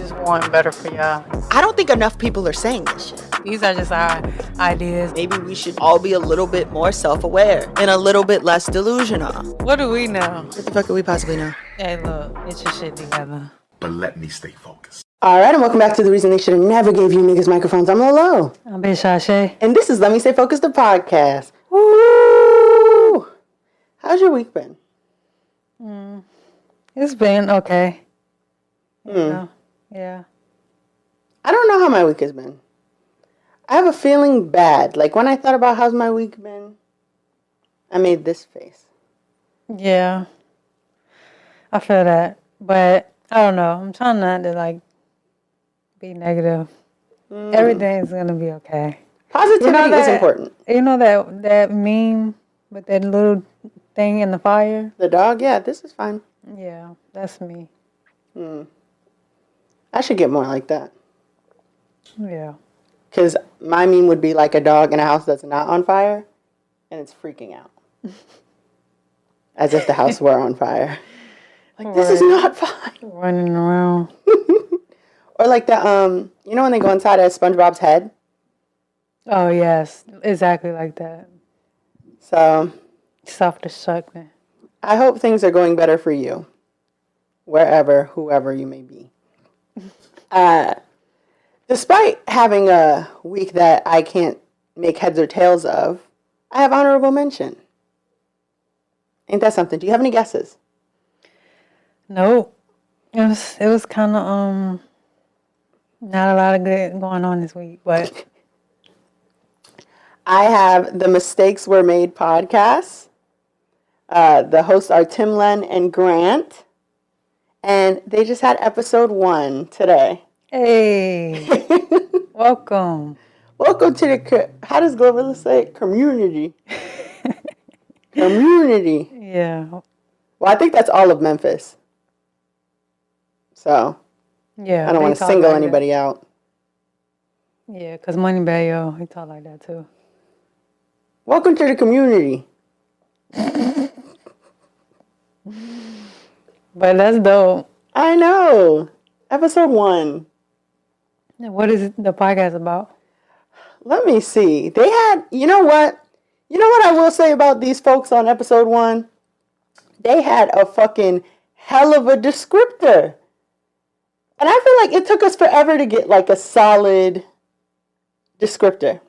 just want better for y'all. I don't think enough people are saying this shit. These are just our ideas. Maybe we should all be a little bit more self-aware and a little bit less delusional. What do we know? What the fuck could we possibly know? Hey, look, get your shit together. But let me stay focused. All right, and welcome back to The Reason They Should Have Never Gave You Niggas Microphones. I'm Lolo. I'm Bitch Shae. And this is Let Me Stay Focused, the podcast. Woo! How's your week been? It's been okay. Yeah. I don't know how my week has been. I have a feeling bad. Like, when I thought about how's my week been, I made this face. Yeah. I feel that. But, I don't know. I'm trying not to, be negative. Everything's going to be okay. Positivity is important. You know that meme with that little thing in the fire? The dog? Yeah, this is fine. Yeah, that's me. I should get more like that. Yeah. Because my meme would be like a dog in a house that's not on fire, and it's freaking out. As if the house were on fire. Like, this is not fire. Running around. Or like the, you know when they go inside of SpongeBob's head? Oh, yes. Exactly like that. So, Self-destructing. I hope things are going better for you. Wherever, whoever you may be. Despite having a week that I can't make heads or tails of, I have honorable mention. Ain't that something? Do you have any guesses? No. It was kind of, not a lot of good going on this week, but... I have the Mistakes Were Made podcast. The hosts are Tim, Len, and Grant. And they just had episode 1 today. Hey, welcome. Welcome to the, how does Glorilla say it? Community. Community. Yeah. Well, I think that's all of Memphis. So, Yeah. I don't want to single anybody out. Yeah, because Moneybag, yo, he talk like that too. Welcome to the community. But that's dope. I know. Episode 1. What is the podcast about? Let me see. They had, you know what? You know what I will say about these folks on episode 1? They had a fucking hell of a descriptor. And I feel like it took us forever to get like a solid descriptor.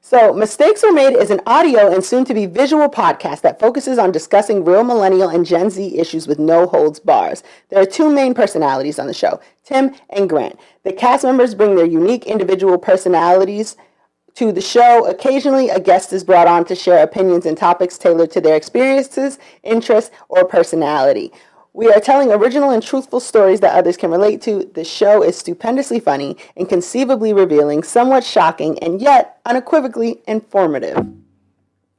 So, Mistakes Were Made is an audio and soon-to-be visual podcast that focuses on discussing real millennial and Gen Z issues with no holds bars. There are 2 main personalities on the show, Tim and Grant. The cast members bring their unique individual personalities to the show. Occasionally, a guest is brought on to share opinions and topics tailored to their experiences, interests, or personality. We are telling original and truthful stories that others can relate to. The show is stupendously funny, inconceivably revealing, somewhat shocking, and yet unequivocally informative.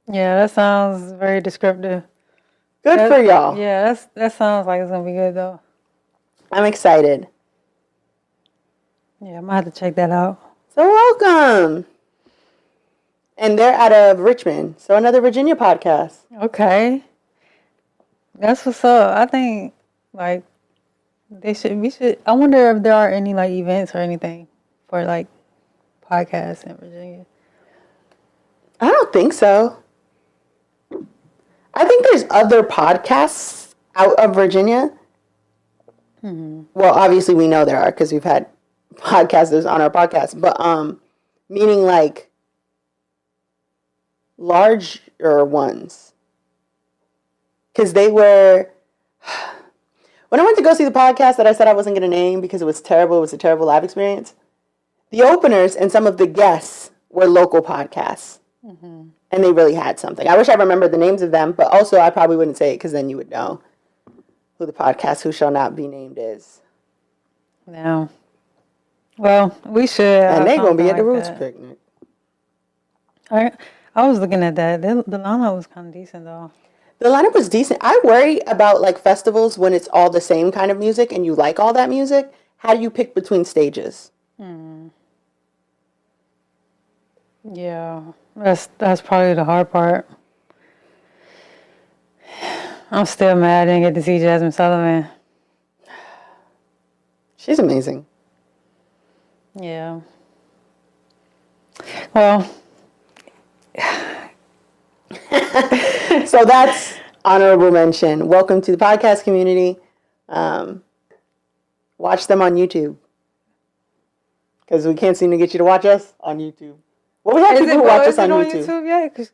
Yeah, that sounds very descriptive. Good for y'all. Yeah, that sounds like it's going to be good, though. I'm excited. Yeah, I might have to check that out. So welcome. And they're out of Richmond, so another Virginia podcast. Okay. That's what's up. I think, we should, I wonder if there are any, events or anything for, podcasts in Virginia. I don't think so. I think there's other podcasts out of Virginia. Mm-hmm. Well, obviously we know there are because we've had podcasters on our podcast, but, meaning, larger ones. Because they were, when I went to go see the podcast that I said I wasn't going to name because it was terrible, it was a terrible live experience, the openers and some of the guests were local podcasts. Mm-hmm. And they really had something. I wish I remembered the names of them, but also I probably wouldn't say it because then you would know who the podcast Who Shall Not Be Named is. No. Well, we should. And they're going to be at the Roots picnic. I was looking at that. The lineup was kind of decent, though. The lineup was decent. I worry about festivals when it's all the same kind of music and you like all that music. How do you pick between stages? Yeah, that's probably the hard part. I'm still mad I didn't get to see Jasmine Sullivan. She's amazing. Yeah. Well, So that's honorable mention. Welcome to the podcast community. Watch them on YouTube. Because we can't seem to get you to watch us on YouTube. Well, we have people who watch us on YouTube. Yeah, 'cause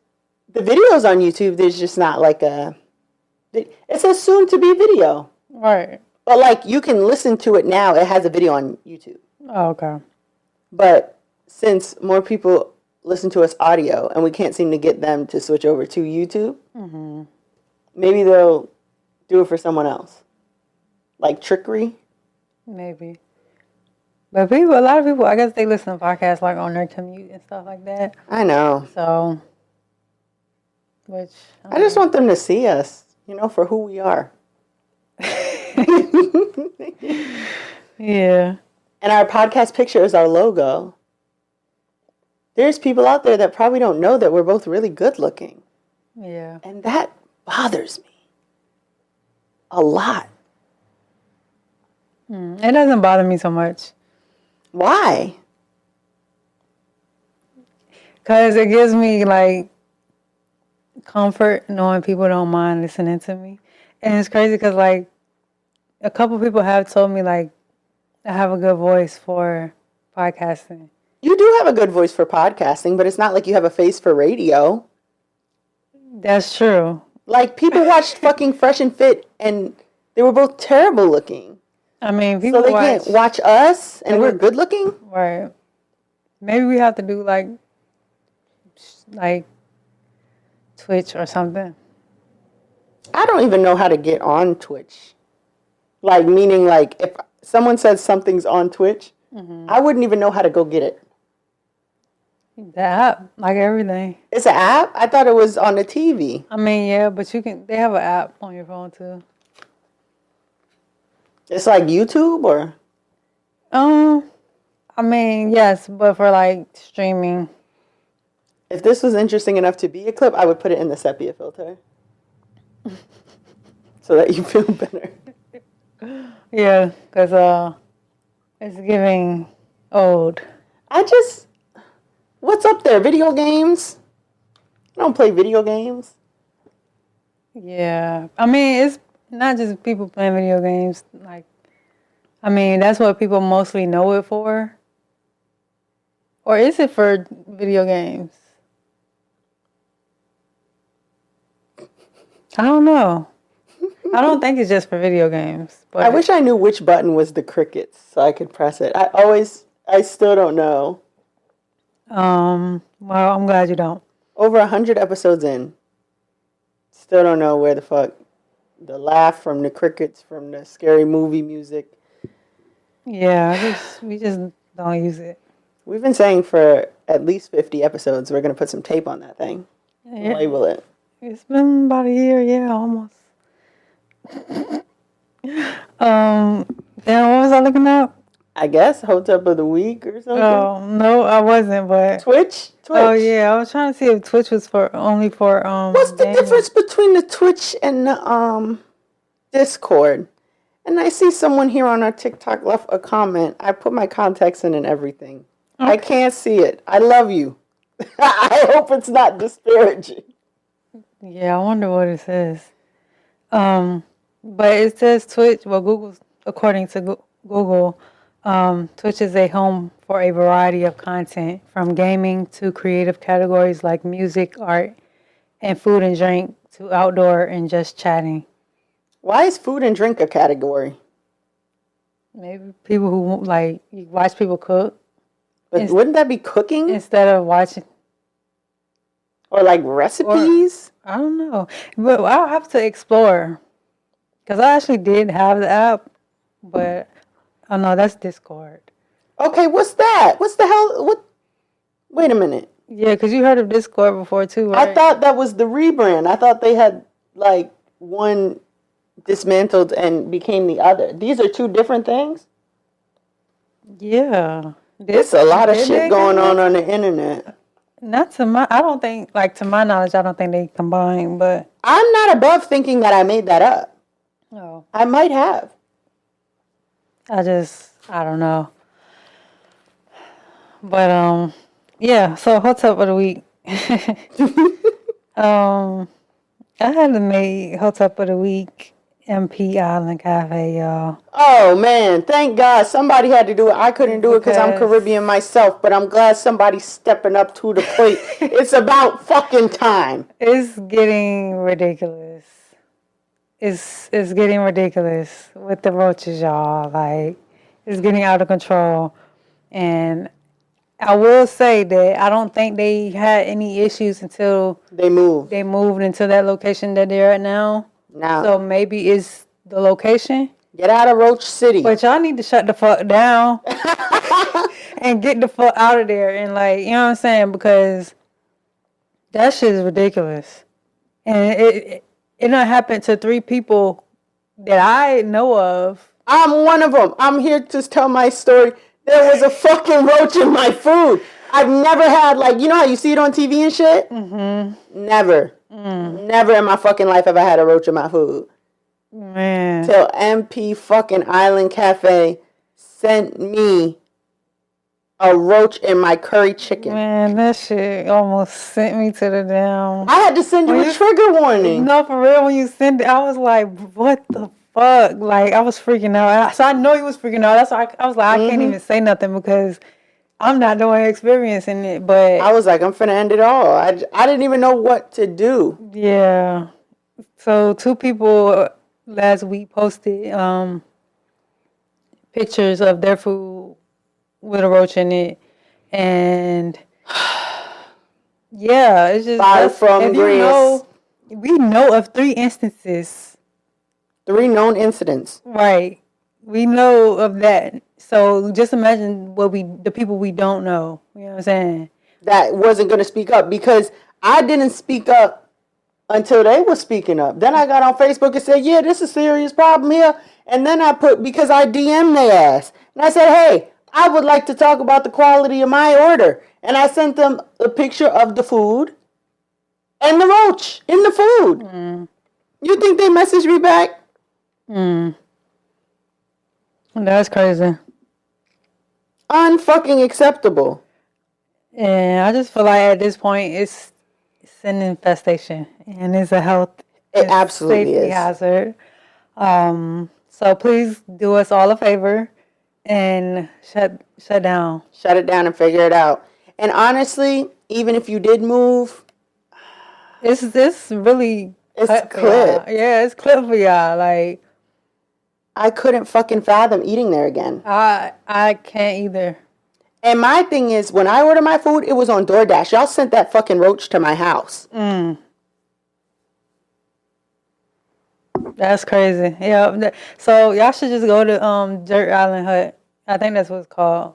The videos on YouTube, there's just not like a... It's a soon-to-be video. right. But, like, you can listen to it now. It has a video on YouTube. Oh, okay. But since more people listen to us audio and we can't seem to get them to switch over to YouTube, maybe they'll do it for someone else. Like trickery. Maybe. But a lot of people, I guess they listen to podcasts like on their commute and stuff like that. I know. So, which I just want them to see us, for who we are. yeah. And our podcast picture is our logo. There's people out there that probably don't know that we're both really good looking. Yeah. And that bothers me a lot. It doesn't bother me so much. Why? Because it gives me, like, comfort knowing people don't mind listening to me. And it's crazy because, like, a couple people have told me, like, I have a good voice for podcasting. You do have a good voice for podcasting, but it's not like you have a face for radio. That's true. Like, people watched fucking Fresh and Fit, and they were both terrible looking. I mean, people So they can't watch us, and we're good looking? Right. Maybe we have to do, like Twitch or something. I don't even know how to get on Twitch. Like, meaning, like, if someone says something's on Twitch, I wouldn't even know how to go get it. The app, like everything. It's an app? I thought it was on the TV. I mean, yeah, but they have an app on your phone too. It's like YouTube, or? I mean, yes, but for like streaming. If this was interesting enough to be a clip, I would put it in the sepia filter. So that you feel better. Yeah, because it's giving old. What's up there? Video games? I don't play video games. Yeah. I mean, it's not just people playing video games. Like, I mean, that's what people mostly know it for. Or is it for video games? I don't know. I don't think it's just for video games. But I wish I knew which button was the crickets so I could press it. I still don't know. Well, I'm glad you don't. Over 100 episodes in. Still don't know where the fuck the laugh from the crickets from the scary movie music. Yeah, we just don't use it. We've been saying for at least 50 episodes we're going to put some tape on that thing. Yeah. Label it. It's been about a year, yeah, almost. Then what was I looking up? I guess Hotep of the Week or something. Oh, no, I wasn't, but Twitch? Oh yeah, I was trying to see if Twitch was only for What's the gaming. difference between the Twitch and the Discord? And I see someone here on our TikTok left a comment. I put my contacts in and everything. Okay. I can't see it. I love you. I hope it's not disparaging. Yeah, I wonder what it says. But it says Twitch. Well, according to Google, Twitch is a home for a variety of content, from gaming to creative categories like music, art, and food and drink, to outdoor and just chatting. Why is food and drink a category? Maybe people who you watch people cook. But wouldn't that be cooking? Instead of watching. Or like recipes? I don't know. But I'll have to explore. Because I actually did have the app, but oh no, that's Discord. Okay, what's that? What the hell? What? Wait a minute. Yeah, because you heard of Discord before too, right? I thought that was the rebrand. I thought they had like one dismantled and became the other. These are two different things? Yeah. There's a lot of shit going on the internet. Not to my, I don't think, to my knowledge, I don't think they combine, but. I'm not above thinking that I made that up. No. I might have. I just I don't know. But yeah. So hot tub of the week. I had to make hot tub of the week. MP Island Cafe, y'all. Oh man, thank God somebody had to do it. I couldn't do it because I'm Because- Caribbean myself, but I'm glad somebody's stepping up to the plate. It's about fucking time. It's getting ridiculous. It's getting ridiculous with the roaches, y'all. Like, it's getting out of control. And I will say that I don't think they had any issues until They moved. they moved into that location that they're at now. Now, So maybe it's the location. get out of Roach City. But y'all need to shut the fuck down and get the fuck out of there. And like, you know what I'm saying? Because that shit is ridiculous. And it done happened to 3 people that I know of. I'm one of them. I'm here to tell my story. There was a fucking roach in my food. I've never had, like, you know how you see it on TV and shit? Mm-hmm. Never. Never in my fucking life have I had a roach in my food. Man. Till MP fucking Island Cafe sent me a roach in my curry chicken. Man, that shit almost sent me to the damn. I had to send you a trigger warning. No, for real, when you sent it, I was like, what the fuck? Like, I was freaking out. So I know he was freaking out. That's why I was like, I can't even say nothing because I'm not the one experiencing it. But I was like, I'm finna end it all. I didn't even know what to do. yeah. So 2 people last week posted pictures of their food with a roach in it. And yeah, it's just Far from if you grace. know, we know of 3 instances. 3 known incidents. Right. We know of that. So just imagine the people we don't know. You know what I'm saying? That wasn't going to speak up because I didn't speak up until they were speaking up. Then I got on Facebook and said, yeah, this is a serious problem here. And then I put, because I DM'd their ass. And I said, hey, I would like to talk about the quality of my order. And I sent them a picture of the food and the roach in the food. You think they messaged me back? That's crazy. Unfucking acceptable. And I just feel like at this point it's an infestation and it's a health It and absolutely safety is. hazard. So please do us all a favor and shut down. Shut it down and figure it out. And honestly, even if you did move, It's really It's clip for clip. y'all. Yeah, it's clip for y'all. Like I couldn't fucking fathom eating there again. I can't either. And my thing is, when I order my food, it was on DoorDash. Y'all sent that fucking roach to my house. That's crazy. Yeah. So y'all should just go to Jerk Island Hut. I think that's what it's called.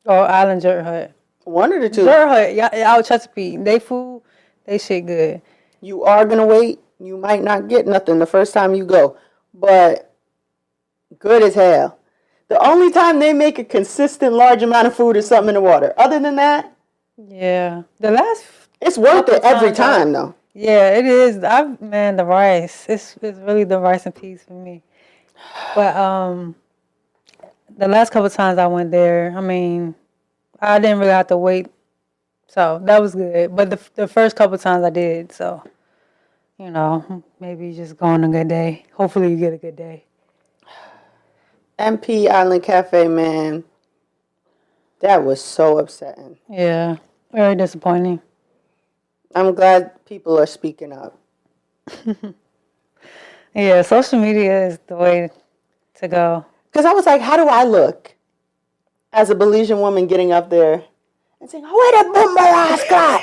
Or Island Jerk Hut. One of the two. Jerk Hut, yeah, out Chesapeake. They food, they shit good. You are going to wait. You might not get nothing the first time you go. But good as hell. The only time they make a consistent large amount of food is something in the water. Other than that, Yeah. The last it's worth it every times time, though. yeah, it is. Man, the rice. It's really the rice and peas for me. But the last couple times I went there, I mean, I didn't really have to wait. So that was good. But the first couple times I did, so you know, maybe just go on a good day. Hopefully you get a good day. MP Island Cafe, man. That was so upsetting. Yeah. Very disappointing. I'm glad people are speaking up. Yeah, social media is the way to go. Because I was like, how do I look as a Belizean woman getting up there and saying, where the boomer ass got?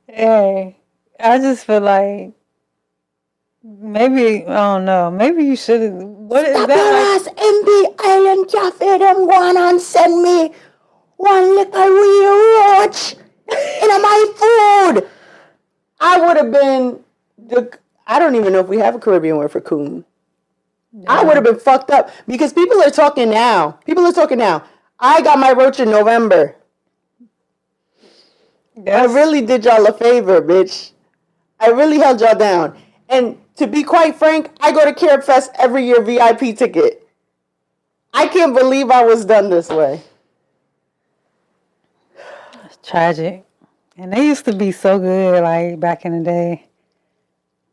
Hey, I just feel like maybe, I don't know, maybe you should. What is Stop that your like? ass, MP Island Cafe. Them go on and send me one little wee roach in my food. I would have been, I don't even know if we have a Caribbean word for coon. I would have been fucked up because people are talking now. I got my roach in November. I really did y'all a favor, bitch. I really held y'all down. And to be quite frank, I go to Carib Fest every year VIP ticket. I can't believe I was done this way. It's tragic. And they used to be so good, like, back in the day.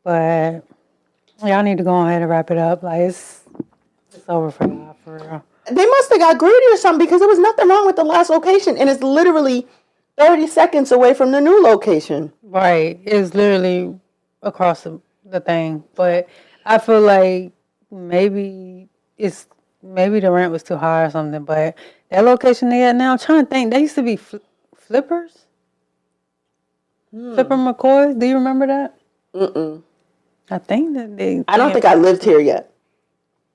But y'all need to go ahead and wrap it up. Like, it's over for y'all, for real. They must have got greedy or something because there was nothing wrong with the last location. And it's literally 30 seconds away from the new location. Right. It's literally across the thing. But I feel like maybe the rent was too high or something. But that location they at now, I'm trying to think. They used to be Flippers. Flipper McCoy. Do you remember that? Mm-mm. I think that they. I don't think I lived here yet.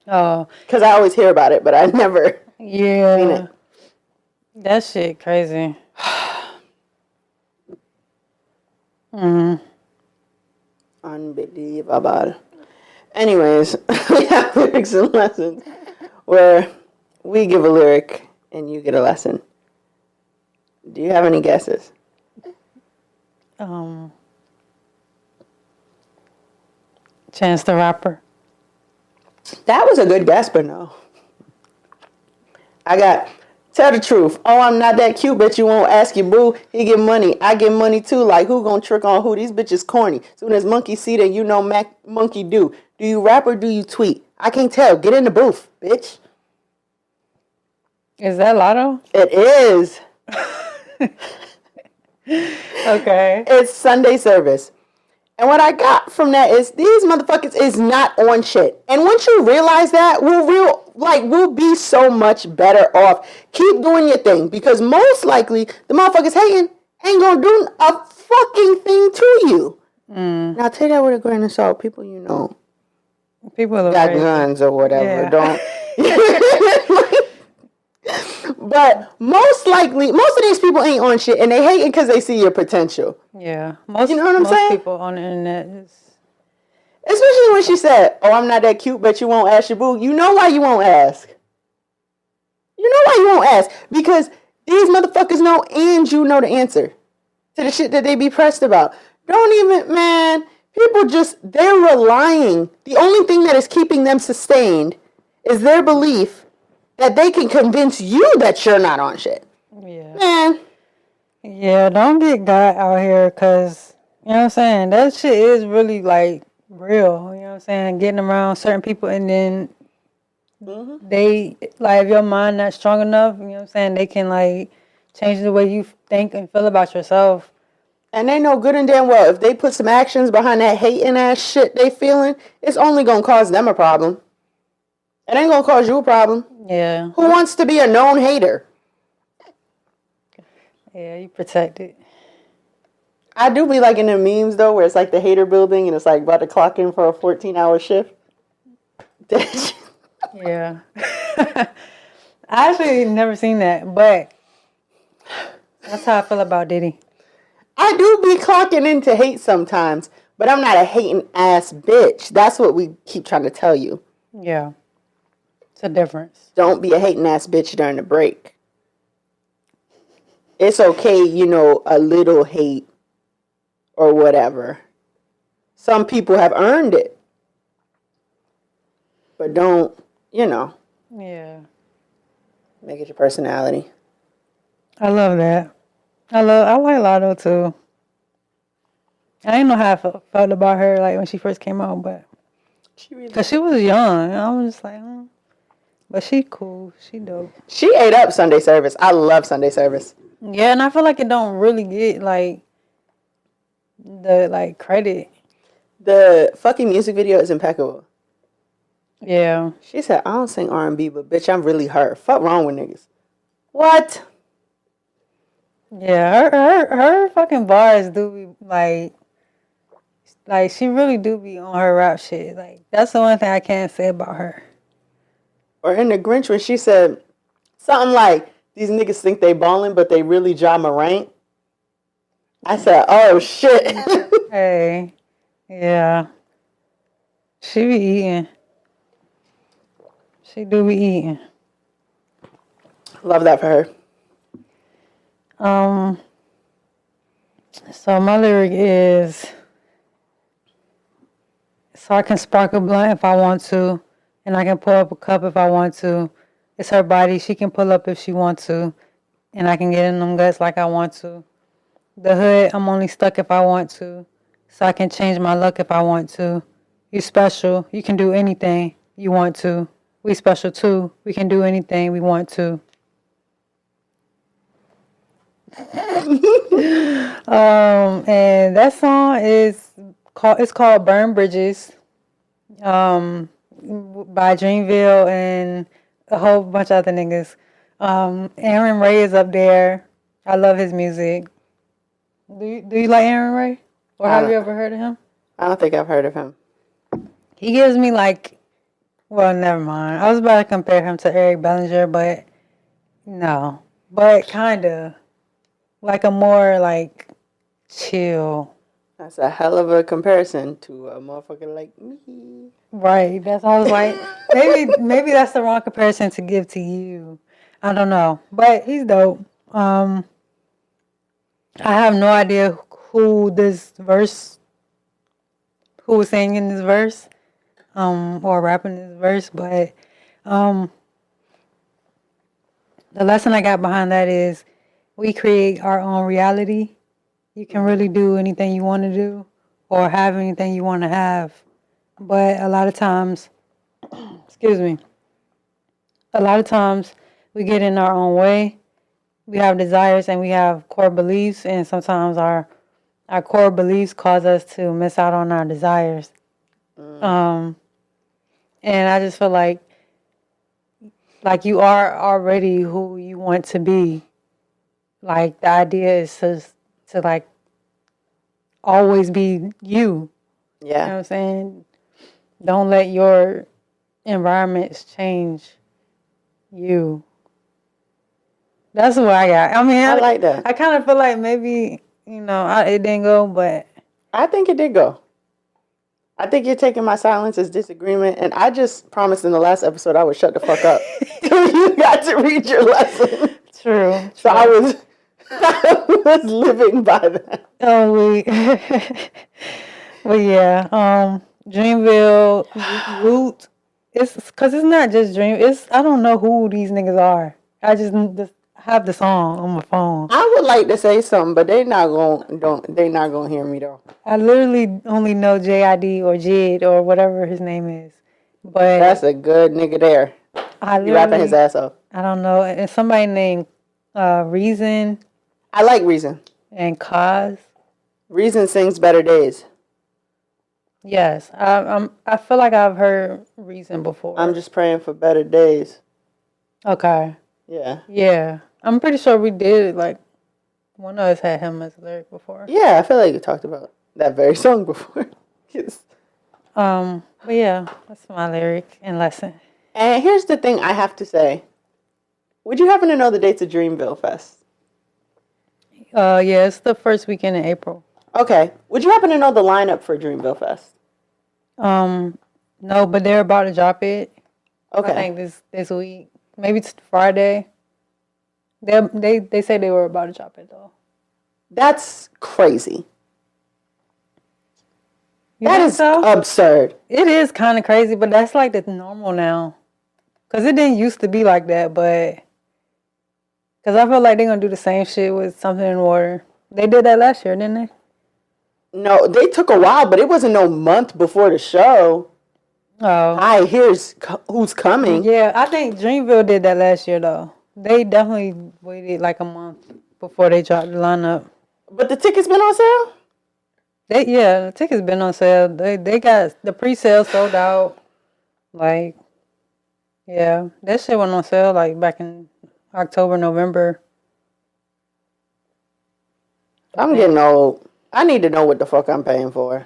Oh. Because I always hear about it, but I never Yeah. seen it. That shit crazy. Unbelievable. Anyways, we have lyrics and lessons where we give a lyric and you get a lesson. Do you have any guesses? Chance the Rapper. That was a good guess, but no. I got, tell the truth. Oh, I'm not that cute, but you won't ask your boo. He get money. I get money too. Like, who gonna trick on who? These bitches corny. Soon as monkey see that, you know monkey do. Do you rap or do you tweet? I can't tell. Get in the booth, bitch. Is that Lotto? It is. Okay. It's Sunday service. And what I got from that is these motherfuckers is not on shit. And once you realize that, we'll be so much better off. Keep doing your thing. Because most likely the motherfuckers hating ain't gonna do a fucking thing to you. Now take that with a grain of salt. People you know People are got crazy. guns or whatever. Yeah. Don't But most likely, most of these people ain't on shit and they hating because they see your potential. Yeah. Most, You know what I'm saying? Most people on the internet is. Especially when she said, oh, I'm not that cute, but you won't ask your boo. You know why you won't ask? You know why you won't ask? Because these motherfuckers know and you know the answer to the shit that they be pressed about. Don't even, man, people just, they're relying. The only thing that is keeping them sustained is their belief that they can convince you that you're not on shit. Yeah. Man. Yeah, don't get God out here because, you know what I'm saying? That shit is really like real. You know what I'm saying? Getting around certain people and then they, like, if your mind not strong enough, you know what I'm saying? They can, like, change the way you think and feel about yourself. And they know good and damn well if they put some actions behind that hating ass shit they feeling, it's only gonna cause them a problem. It ain't gonna cause you a problem. Yeah. Who wants to be a known hater? Yeah, you protect it. I do be like in the memes though, where it's like the hater building and it's like about to clock in for a 14-hour shift. Yeah. I actually never seen that, but that's how I feel about Diddy. I do be clocking in to hate sometimes, but I'm not a hating ass bitch. That's what we keep trying to tell you. Yeah. It's a difference. Don't be a hating ass bitch during the break. It's okay, you know, a little hate or whatever. Some people have earned it. But don't, you know. Yeah. Make it your personality. I love that. I like Lotto too. I didn't know how I felt about her like when she first came out, but because she was young, I was just like, but she cool, she dope. She ate up Sunday service. I love Sunday service. Yeah, and I feel like it don't really get like the like credit. The fucking music video is impeccable. Yeah. She said, I don't sing R&B, but bitch, I'm really her. Fuck wrong with niggas. What? Yeah, her fucking bars do be like she really do be on her rap shit. Like that's the one thing I can't say about her. Or in the Grinch when she said something like, these niggas think they ballin', but they really Ja Morant. I said, oh shit. Hey, yeah. She be eating. She do be eating. Love that for her. So my lyric is So I can spark a blunt if I want to, and I can pull up a cup if I want to. It's her body. She can pull up if she wants to, and I can get in them guts like I want to. The hood, I'm only stuck if I want to, so I can change my luck if I want to. You special. You can do anything you want to. We special too. We can do anything we want to. And that song it's called Burn Bridges, by Dreamville and a whole bunch of other niggas. Aaron Ray is up there. I love his music. Do you like Aaron Ray? Or have you ever heard of him? I don't think I've heard of him. He gives me well, never mind. I was about to compare him to Eric Bellinger, but no. But kinda. Like a more chill. That's a hell of a comparison to a motherfucker like me. Right. That's why I was like, maybe that's the wrong comparison to give to you. I don't know. But he's dope. I have no idea who was singing this verse, or rapping this verse, but the lesson I got behind that is we create our own reality. You can really do anything you want to do or have anything you want to have. But a lot of times, we get in our own way. We have desires and we have core beliefs, and sometimes our core beliefs cause us to miss out on our desires. And I just feel like you are already who you want to be. Like the idea is to always be you. Yeah. You know what I'm saying? Don't let your environments change you. That's what I got. I mean, I like that. I kind of feel like maybe, it didn't go, but I think it did go. I think you're taking my silence as disagreement, and I just promised in the last episode I would shut the fuck up till you got to read your lesson. True. So I was living by that. Oh, but yeah, Dreamville, Root. It's because it's not just Dream. I don't know who these niggas are. I just have the song on my phone. I would like to say something, but they not gonna hear me though. I literally only know JID or Jid or whatever his name is. But that's a good nigga there. He rapping his ass off. I don't know. And somebody named Reason. I like Reason. And Cause. Reason sings Better Days. Yes, I feel like I've heard Reason before. I'm just praying for better days. Okay. Yeah. Yeah, I'm pretty sure we did. One of us had him as a lyric before. Yeah, I feel like we talked about that very song before. Yes. But yeah, that's my lyric and lesson. And here's the thing I have to say. Would you happen to know the dates of Dreamville Fest? Yeah, it's the first weekend in April. Okay. Would you happen to know the lineup for Dreamville Fest? No, but they're about to drop it. Okay. I think this week. Maybe it's Friday. They say they were about to drop it though. That's crazy. You that think is so? Absurd. It is kind of crazy, but that's the normal now. Cause it didn't used to be like that, but cause I feel like they're gonna do the same shit with Something in Water. They did that last year, didn't they? No, they took a while, but it wasn't no month before the show. Oh. Hi, here's who's coming. Yeah, I think Dreamville did that last year, though. They definitely waited a month before they dropped the lineup. But the tickets been on sale? The tickets been on sale. They got the pre-sale sold out. Yeah, that shit went on sale back in October, November. I'm getting old. I need to know what the fuck I'm paying for.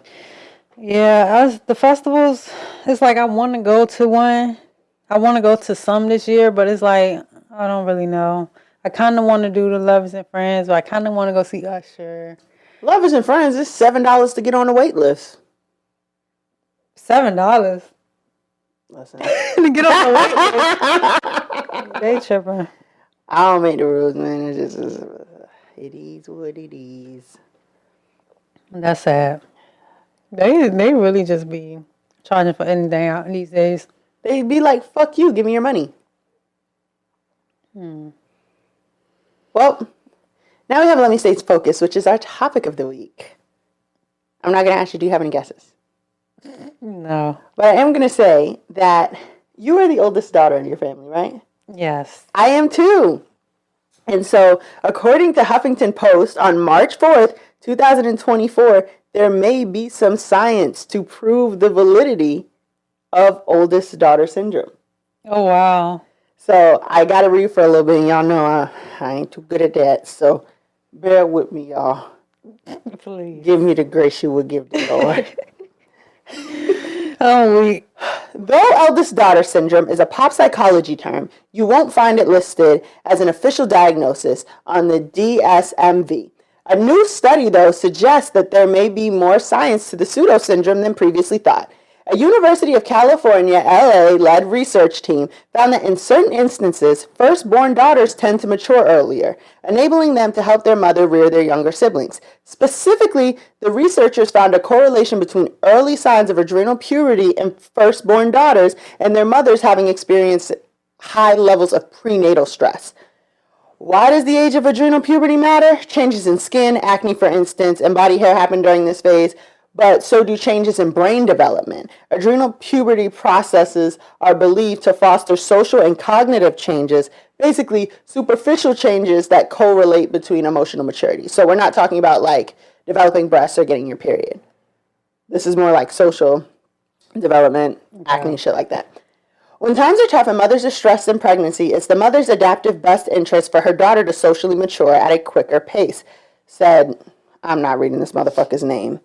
Yeah, the festivals, it's I want to go to one. I want to go to some this year, but it's I don't really know. I kind of want to do the Lovers and Friends, but I kind of want to go see Usher. Lovers and Friends is $7 to get on the wait list. $7? Listen. To get on the wait list. They tripping. I don't make the rules, man. It is what it is. That's sad. They really just be charging for anything out these days. They'd be like, fuck you, give me your money. Well, now we have Let Me Stay Focused, which is our topic of the week. I'm not going to ask you, do you have any guesses? No. But I am going to say that you are the oldest daughter in your family, right? Yes. I am too. And so, according to Huffington Post, on March 4th, 2024, there may be some science to prove the validity of oldest daughter syndrome. Oh, wow. So, I got to read for a little bit, and y'all know I ain't too good at that. So, bear with me, y'all. Please. Give me the grace you would give the Lord. Oh, we. Though eldest daughter syndrome is a pop psychology term, you won't find it listed as an official diagnosis on the DSMV. A new study, though, suggests that there may be more science to the pseudo syndrome than previously thought. A University of California, LA-led research team found that in certain instances, firstborn daughters tend to mature earlier, enabling them to help their mother rear their younger siblings. Specifically, the researchers found a correlation between early signs of adrenal puberty in firstborn daughters and their mothers having experienced high levels of prenatal stress. Why does the age of adrenal puberty matter? Changes in skin, acne for instance, and body hair happen during this phase, but so do changes in brain development. Adrenal puberty processes are believed to foster social and cognitive changes, basically superficial changes that correlate between emotional maturity. So we're not talking about like developing breasts or getting your period. This is more like social development, acne, shit like that. When times are tough and mothers are stressed in pregnancy, it's the mother's adaptive best interest for her daughter to socially mature at a quicker pace, said, I'm not reading this motherfucker's name.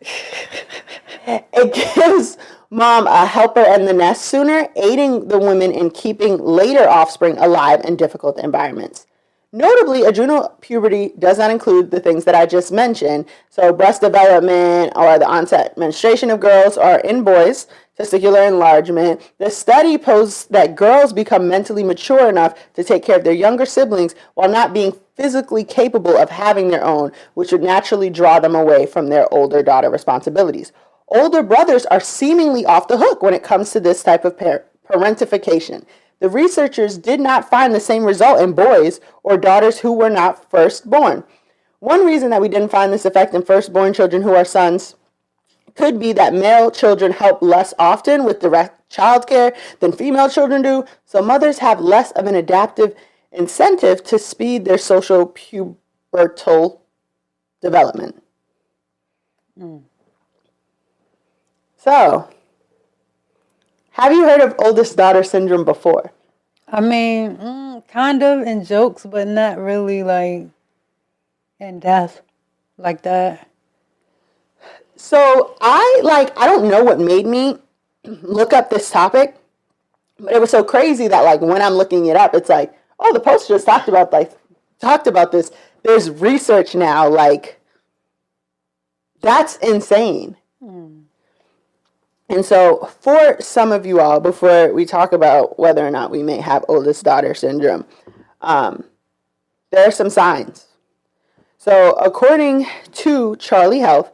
It gives mom a helper in the nest sooner, aiding the women in keeping later offspring alive in difficult environments. Notably, adrenal puberty does not include the things that I just mentioned, so breast development or the onset menstruation of girls or in boys, testicular enlargement. The study posed that girls become mentally mature enough to take care of their younger siblings while not being physically capable of having their own, which would naturally draw them away from their older daughter responsibilities. Older brothers are seemingly off the hook when it comes to this type of parentification. The researchers did not find the same result in boys or daughters who were not firstborn. One reason that we didn't find this effect in firstborn children who are sons could be that male children help less often with direct child care than female children do, so mothers have less of an adaptive incentive to speed their social pubertal development. So, have you heard of oldest daughter syndrome before? I mean, kind of in jokes, but not really like in depth like that. So I don't know what made me look up this topic, but it was so crazy that like when I'm looking it up, it's like, oh, the post just talked about this. There's research now, like that's insane. And so for some of you all, before we talk about whether or not we may have oldest daughter syndrome, there are some signs. So according to Charlie Health,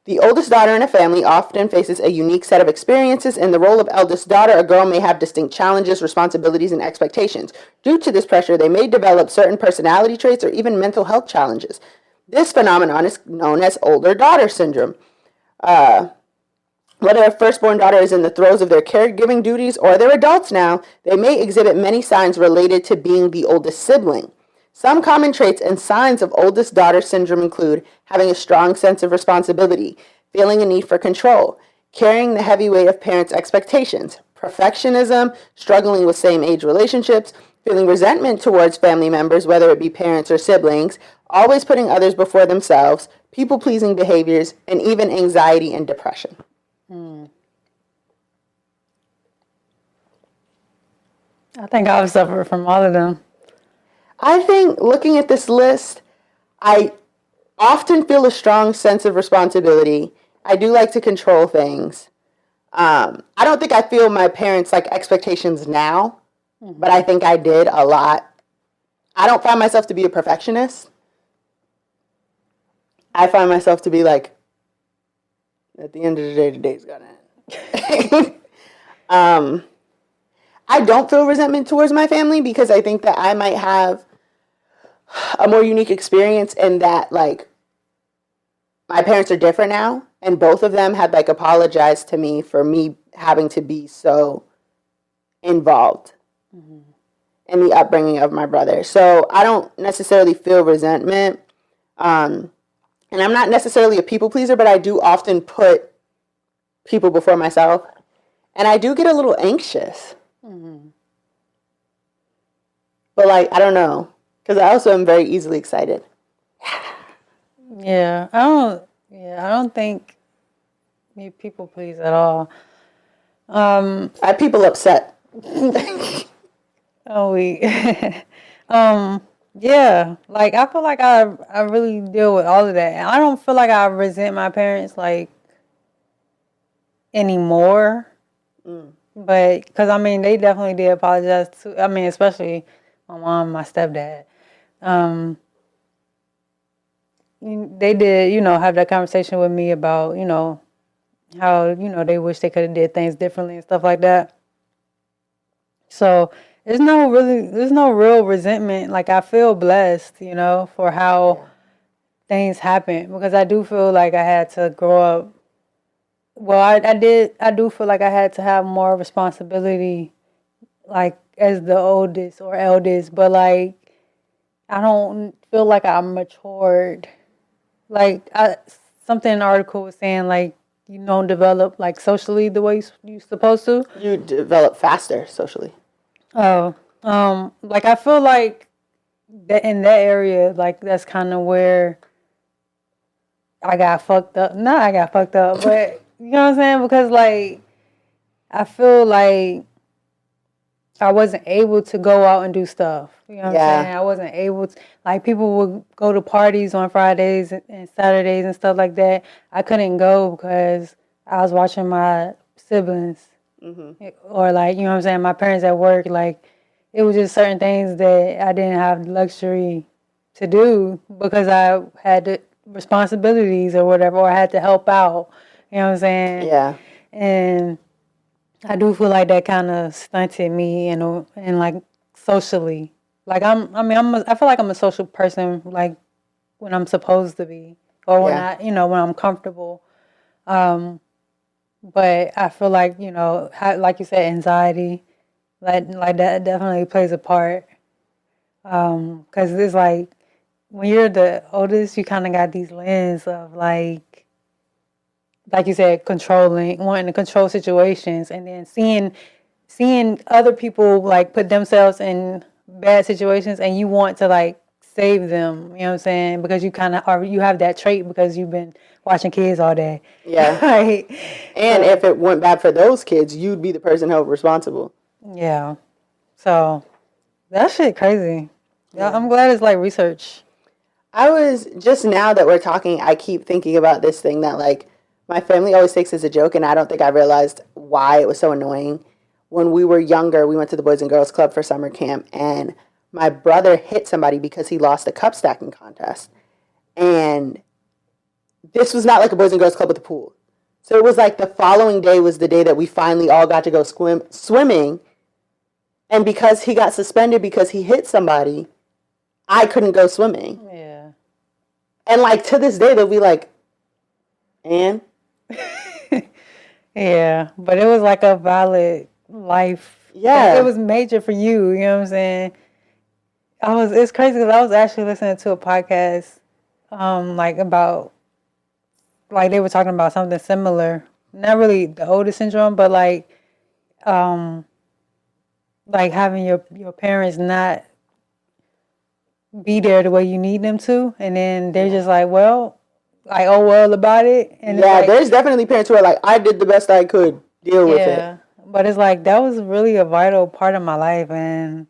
the oldest daughter in a family often faces a unique set of experiences. In the role of eldest daughter, a girl may have distinct challenges, responsibilities, and expectations. Due to this pressure, they may develop certain personality traits or even mental health challenges. This phenomenon is known as older daughter syndrome. Whether a firstborn daughter is in the throes of their caregiving duties or they're adults now, they may exhibit many signs related to being the oldest sibling. Some common traits and signs of oldest daughter syndrome include having a strong sense of responsibility, feeling a need for control, carrying the heavy weight of parents' expectations, perfectionism, struggling with same-age relationships, feeling resentment towards family members, whether it be parents or siblings, always putting others before themselves, people-pleasing behaviors, and even anxiety and depression. I think I've suffered from all of them. I think looking at this list, I often feel a strong sense of responsibility. I do like to control things. I don't think I feel my parents' like expectations now, but I think I did a lot. I don't find myself to be a perfectionist. I find myself to be like, at the end of the day, the day's gonna end. I don't feel resentment towards my family because I think that I might have a more unique experience in that, like, my parents are different now, and both of them had, like, apologized to me for me having to be so involved in the upbringing of my brother. So I don't necessarily feel resentment. And I'm not necessarily a people pleaser, but I do often put people before myself. And I do get a little anxious. But, like, I don't know. Because I also am very easily excited. Yeah, I don't think you people please at all. I people upset. Oh, yeah, like I feel like I really deal with all of that. And I don't feel like I resent my parents like anymore. But because I mean, they definitely did apologize to. I mean, especially my mom, my stepdad. They did, have that conversation with me about, how, they wish they could have did things differently and stuff like that. So there's no real resentment. Like I feel blessed, for how things happen because I do feel like I had to grow up. Well, I do feel like I had to have more responsibility, like as the oldest or eldest, but like I don't feel like I'm matured. Like something in the article was saying like you don't develop like socially the way you supposed to. You develop faster socially. Oh, like I feel like that in that area, like that's kind of where I got fucked up. Not I got fucked up, but you know what I'm saying? Because like I feel like I wasn't able to go out and do stuff. You know what I'm saying? I wasn't able to, like people would go to parties on Fridays and Saturdays and stuff like that. I couldn't go because I was watching my siblings. Or like, you know what I'm saying? My parents at work, like it was just certain things that I didn't have the luxury to do because I had the responsibilities or whatever, or I had to help out. You know what I'm saying? Yeah. And I do feel like that kind of stunted me and like socially. Like I feel like I'm a social person like when I'm supposed to be or when when I'm comfortable. But I feel like, like you said, anxiety, like that definitely plays a part. Because it's like when you're the oldest, you kind of got these lens of like you said, controlling, wanting to control situations, and then seeing other people like put themselves in bad situations, and you want to like save them. You know what I'm saying? Because you kind of are, you have that trait because you've been watching kids all day. Yeah. Right. And if it went bad for those kids, you'd be the person held responsible. Yeah. So that shit crazy. Yeah, I'm glad it's like research. I was just now that we're talking, I keep thinking about this thing that like my family always takes as a joke, and I don't think I realized why it was so annoying. When we were younger, we went to the Boys and Girls Club for summer camp, and my brother hit somebody because he lost a cup stacking contest. And this was not like a Boys and Girls Club with a pool. So it was like the following day was the day that we finally all got to go swimming. And because he got suspended because he hit somebody, I couldn't go swimming. Yeah. And like to this day, they'll be like, and? Yeah, but it was like a valid life. Yeah. It was major for you, you know what I'm saying? It's crazy because I was actually listening to a podcast, like about, like they were talking about something similar. Not really the Eldest syndrome, but like having your parents not be there the way you need them to, and then they're just like, well, like, oh well about it. And yeah, it's like, there's definitely parents who are like, I did the best I could deal with it. Yeah, but it's like that was really a vital part of my life, and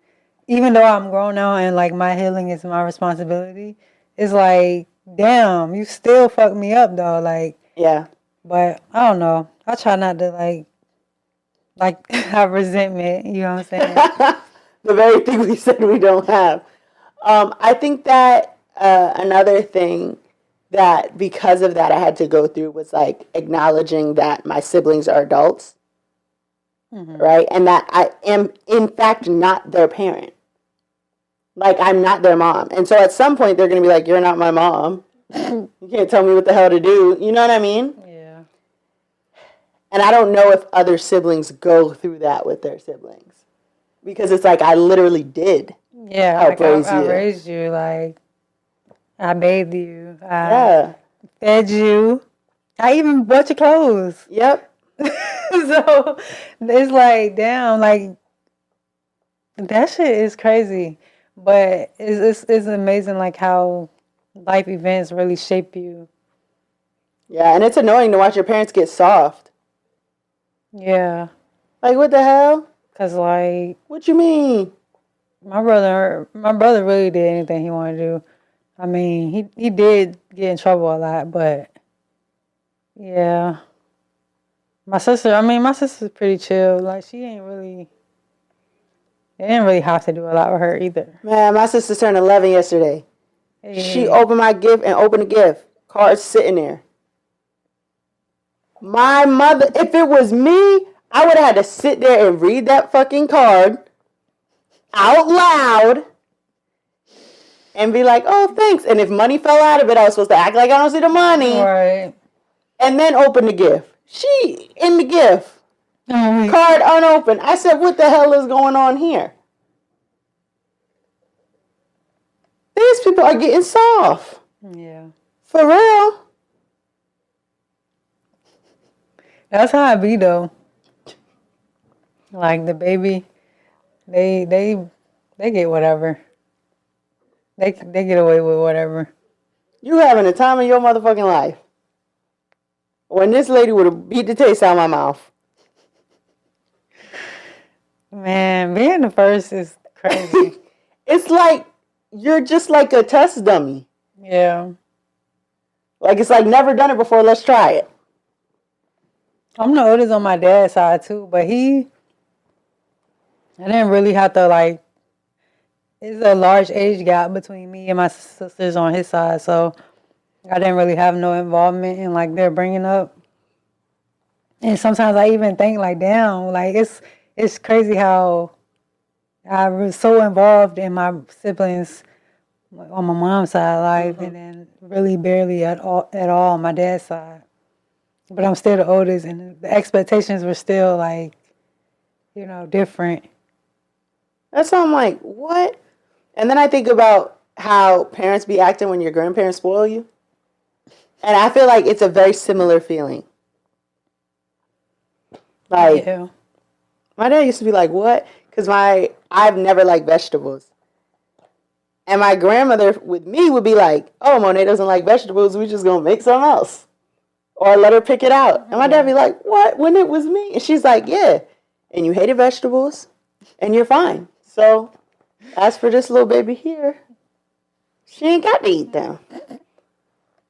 even though I'm grown now and like my healing is my responsibility, it's like, damn, you still fuck me up though. Like, Yeah. but I don't know. I try not to like have resentment. You know what I'm saying? The very thing we said we don't have. I think that another thing that because of that I had to go through was like acknowledging that my siblings are adults. right? And that I am, in fact, not their parent. Like, I'm not their mom. And so at some point, they're going to be like, you're not my mom. You can't tell me what the hell to do. You know what I mean? Yeah. And I don't know if other siblings go through that with their siblings. Because it's like, I literally did help raise I you. raised you, like, I bathed you, I Yeah. fed you, I even bought your clothes. Yep. So it's like, damn, like, that shit is crazy. But it's amazing, like, how life events really shape you. Yeah, and it's annoying to watch your parents get soft. Yeah. Like, what the hell? Because, like, What you mean? my brother really did anything he wanted to do. I mean, he did get in trouble a lot, but yeah. My sister's pretty chill. Like, they didn't really have to do a lot with her either. Man, my sister turned 11 yesterday. She Hey. opened my gift and opened the gift. Card's sitting there. My mother, if it was me, I would have had to sit there and read that fucking card out loud and be like, oh, thanks. And if money fell out of it, I was supposed to act like I don't see the money. Right. And then open the gift. She in the gift. Oh, Card unopened. I said, what the hell is going on here? These people are getting soft. yeah. For real. That's how I be though. Like the baby, they get whatever. They get away with whatever. You having the time of your motherfucking life. When this lady would have beat the taste out of my mouth. Man, being the first is crazy. It's like you're just like a test dummy. Yeah. Like, it's like, never done it before, let's try it. I'm the oldest on my dad's side too, but I didn't really have to, like, it's a large age gap between me and my sisters on his side, so I didn't really have no involvement in, like, their bringing up. And sometimes I even think, like, damn, like, it's crazy how I was so involved in my siblings on my mom's side, like, and then really barely at all on my dad's side. But I'm still the oldest, and the expectations were still, like, different. That's why I'm like, what? And then I think about how parents be acting when your grandparents spoil you. And I feel like it's a very similar feeling. Like, Yeah. my dad used to be like, what? Because I've never liked vegetables. And my grandmother with me would be like, oh, Monet doesn't like vegetables. We just going to make something else. Or let her pick it out. And my dad be like, what? When it was me? And she's like, yeah. And you hated vegetables. And you're fine. So, as for this little baby here, she ain't got to eat them.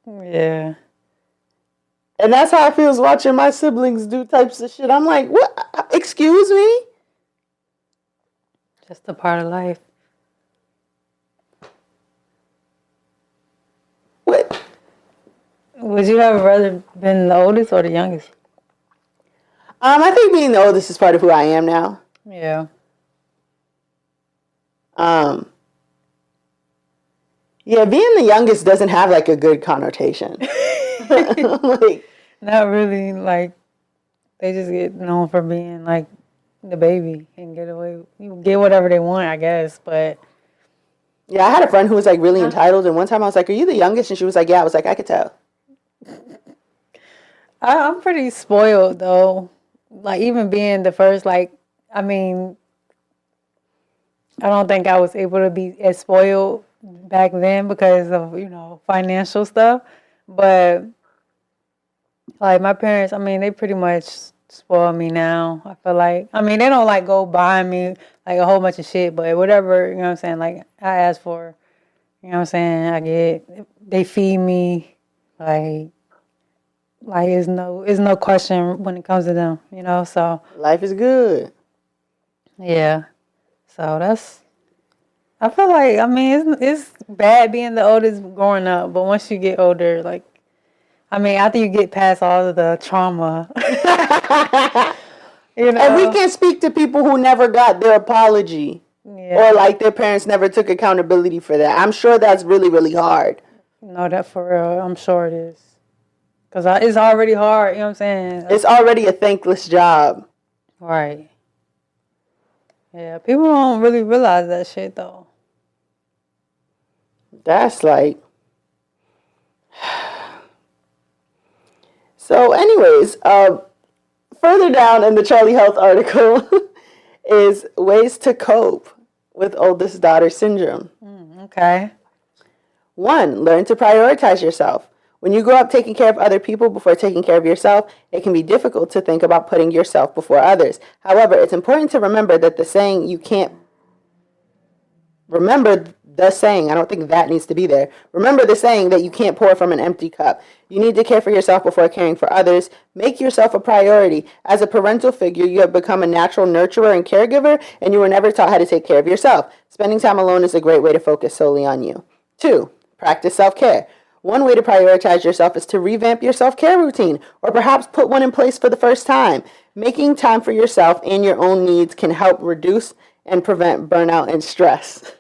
Yeah. And that's how I feels watching my siblings do types of shit. I'm like, what? Excuse me? Just a part of life. What? Would you have rather been the oldest or the youngest? I think being the oldest is part of who I am now. Yeah. Yeah, being the youngest doesn't have like a good connotation. Like, Not really, like, they just get known for being, like, the baby and get whatever they want, I guess, but. yeah, I had a friend who was like really entitled, and one time I was like, are you the youngest? And she was like, yeah. I was like, I could tell. I'm pretty spoiled, though. Like, even being the first, like, I mean, I don't think I was able to be as spoiled back then because of, financial stuff. But, like, my parents, I mean, they pretty much spoil me now. I feel like, I mean, they don't, like, go buy me, like, a whole bunch of shit, but whatever, you know what I'm saying, like, I ask for, you know what I'm saying, I get, they feed me, like, it's no question when it comes to them, so. Life is good. Yeah. So I feel like, I mean, it's bad being the oldest growing up, but once you get older, like, I mean, after you get past all of the trauma, You know? And we can't speak to people who never got their apology. Yeah. Or like their parents never took accountability for that. I'm sure that's really, really hard. No, that for real. I'm sure it is. Because it's already hard. You know what I'm saying? It's already a thankless job. Right. Yeah, people don't really realize that shit, though. That's like... So anyways, further down in the Charlie Health article is ways to cope with oldest daughter syndrome. Okay. 1, learn to prioritize yourself. When you grow up taking care of other people before taking care of yourself, it can be difficult to think about putting yourself before others. However, it's important to remember that the saying you can't... Remember the saying, I don't think that needs to be there. Remember the saying that you can't pour from an empty cup. You need to care for yourself before caring for others. Make yourself a priority. As a parental figure, you have become a natural nurturer and caregiver, and you were never taught how to take care of yourself. Spending time alone is a great way to focus solely on you. 2, practice self-care. One way to prioritize yourself is to revamp your self-care routine, or perhaps put one in place for the first time. Making time for yourself and your own needs can help reduce and prevent burnout and stress.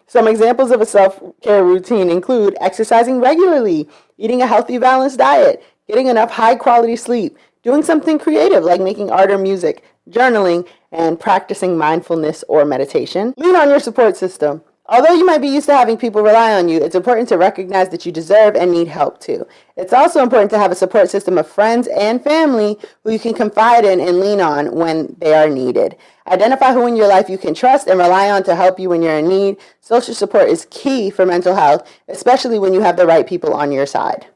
Some examples of a self-care routine include exercising regularly, eating a healthy, balanced diet, getting enough high-quality sleep, doing something creative like making art or music, journaling, and practicing mindfulness or meditation. Lean on your support system. Although you might be used to having people rely on you, it's important to recognize that you deserve and need help too. It's also important to have a support system of friends and family who you can confide in and lean on when they are needed. Identify who in your life you can trust and rely on to help you when you're in need. Social support is key for mental health, especially when you have the right people on your side.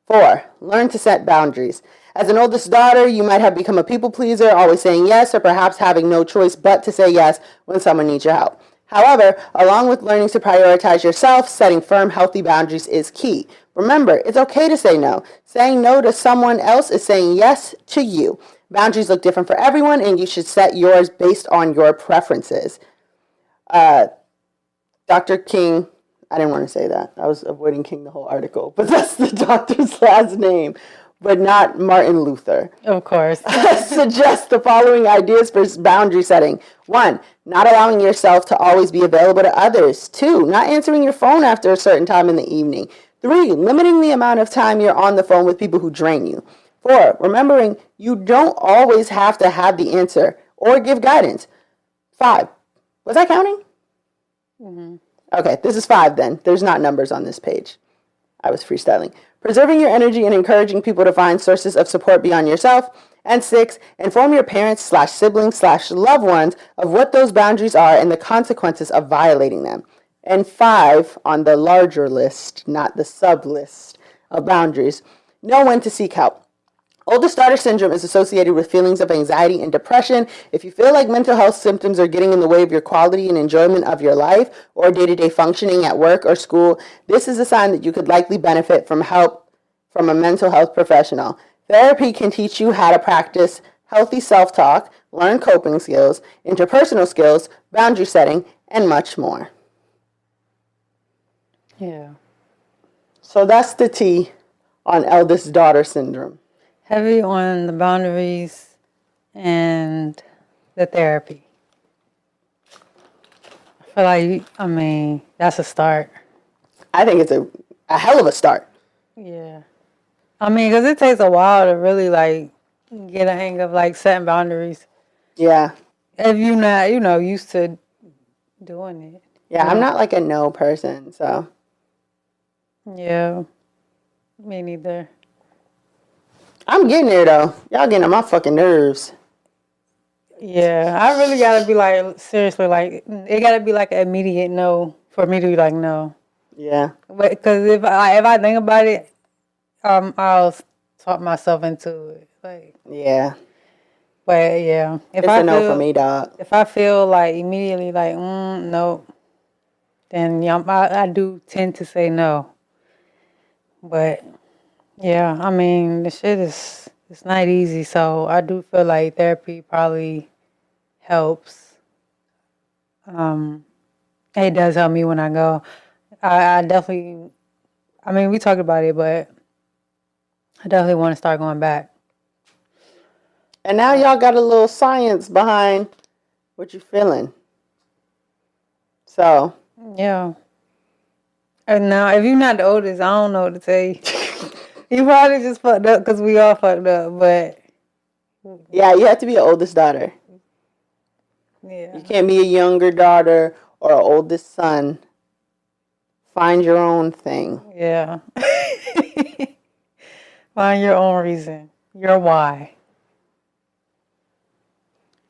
4, learn to set boundaries. As an oldest daughter, you might have become a people pleaser, always saying yes, or perhaps having no choice but to say yes when someone needs your help. However, along with learning to prioritize yourself, setting firm, healthy boundaries is key. Remember, it's okay to say no. Saying no to someone else is saying yes to you. Boundaries look different for everyone, and you should set yours based on your preferences. Dr. King, I didn't want to say that. I was avoiding King the whole article, but that's the doctor's last name, but not Martin Luther. Of course. Suggest the following ideas for boundary setting. 1, not allowing yourself to always be available to others. 2, not answering your phone after a certain time in the evening. 3, limiting the amount of time you're on the phone with people who drain you. 4, remembering you don't always have to have the answer or give guidance. 5, was I counting? Mm-hmm. Okay, this is 5 then. There's not numbers on this page. I was freestyling. Preserving your energy and encouraging people to find sources of support beyond yourself. And 6, inform your parents/siblings/loved ones of what those boundaries are and the consequences of violating them. And 5, on the larger list, not the sub list of boundaries, know when to seek help. Oldest daughter syndrome is associated with feelings of anxiety and depression. If you feel like mental health symptoms are getting in the way of your quality and enjoyment of your life or day-to-day functioning at work or school, this is a sign that you could likely benefit from help from a mental health professional. Therapy can teach you how to practice healthy self-talk, learn coping skills, interpersonal skills, boundary setting, and much more. Yeah. So that's the tea on eldest daughter syndrome. Heavy on the boundaries and the therapy. I feel like, that's a start. I think it's a hell of a start. Yeah. Because it takes a while to really, get a hang of, setting boundaries. Yeah. If you're not, used to doing it. Yeah, I'm not like a no person, so. Yeah. Me neither. I'm getting there, though. Y'all getting on my fucking nerves. Yeah. I really gotta be, seriously, it gotta be, an immediate no for me to be no. Yeah. Because if I think about it, I'll talk myself into it. Yeah. But yeah, It's a no for me, dog. If I feel immediately no, then yeah, I do tend to say no. But yeah, the shit it's not easy. So I do feel like therapy probably helps. It does help me when I go. I definitely. We talked about it, but I definitely want to start going back. And now y'all got a little science behind what you're feeling. So. Yeah. And now, if you're not the oldest, I don't know what to tell you. You probably just fucked up because we all fucked up, but. Yeah, you have to be an oldest daughter. Yeah. You can't be a younger daughter or an oldest son. Find your own thing. Yeah. Find your own reason. Your why.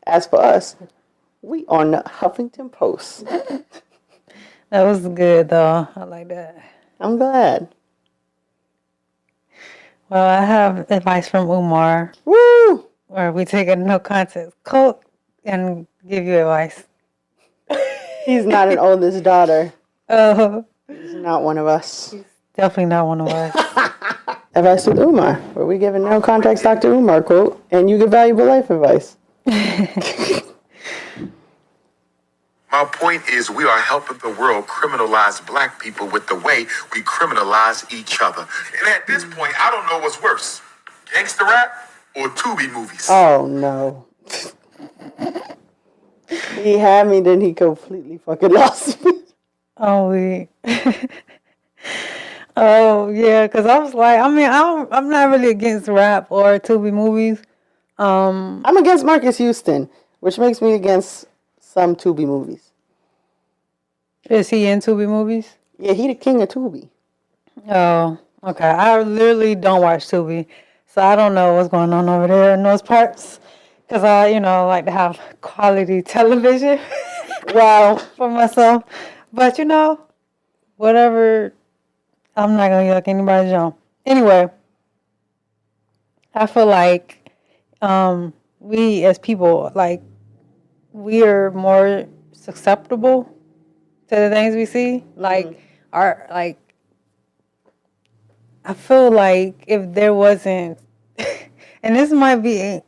As for us, we on the Huffington Post. That was good, though. I like that. I'm glad. Well, I have advice from Umar, Woo! where we take a no context quote and give you advice. He's not an oldest daughter. Oh, He's not one of us. definitely not one of us. Advice with Umar, where we give a no context Dr. Umar quote, and you give valuable life advice. My point is we are helping the world criminalize black people with the way we criminalize each other. And at this point, I don't know what's worse, gangster rap or Tubi movies. Oh, no. He had me, then he completely fucking lost me. Oh, oh, yeah, because I was like, I mean, I'm not really against rap or Tubi movies. I'm against Marcus Houston, which makes me against some Tubi movies. Is he in Tubi movies? Yeah, he the king of Tubi. Oh, okay. I literally don't watch Tubi, so I don't know what's going on over there in those parts. Because I, like to have quality television. Well, for myself. But, whatever, I'm not going to yuck anybody's yum. Anyway, I feel like we as people, like, we are more susceptible to the things we see. Like, I feel like if there wasn't, and this might be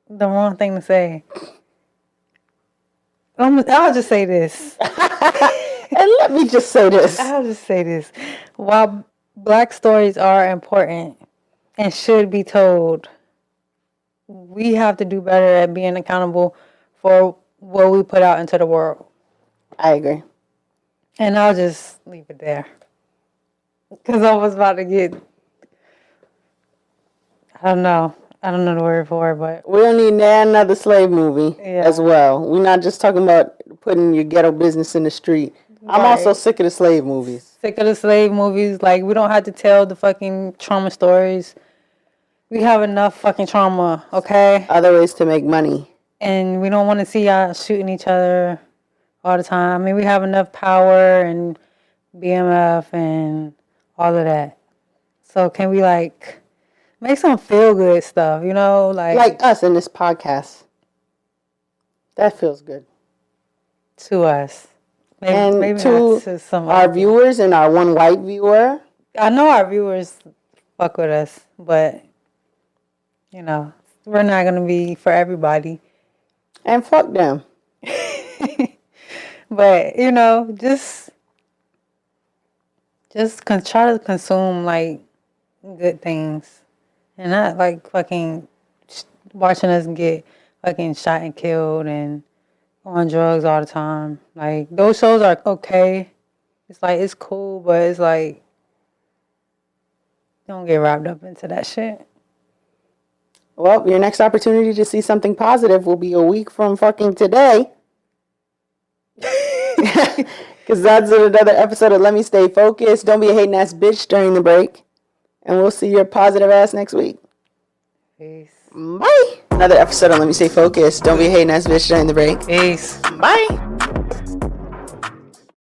the wrong thing to say. I'll just say this. and let me just say this. I'll just say this. While black stories are important and should be told, we have to do better at being accountable for what we put out into the world. I agree. And I'll just leave it there. Because I was about to get, I don't know the word for it, but. We don't need another slave movie as well. We're not just talking about putting your ghetto business in the street. I'm also sick of the slave movies. Sick of the slave movies. Like, we don't have to tell the fucking trauma stories. We have enough fucking trauma, okay? Other ways to make money. And we don't want to see y'all shooting each other all the time. I mean, we have enough power and BMF and all of that. So can we, like, make some feel-good stuff, Like us in this podcast. That feels good. To us. Maybe to not to some our other viewers and our one white viewer. I know our viewers fuck with us, but, we're not going to be for everybody. And fuck them. But, just try to consume, like, good things. And not, like, fucking watching us get fucking shot and killed and on drugs all the time. Like, those shows are okay. It's like, it's cool, but it's like, don't get wrapped up into that shit. Well, your next opportunity to see something positive will be a week from fucking today. Because that's another episode of Let Me Stay Focused. Don't be a hating ass bitch during the break. And we'll see your positive ass next week. Peace. Bye. Another episode of Let Me Stay Focused. Don't be a hating ass bitch during the break. Peace. Bye.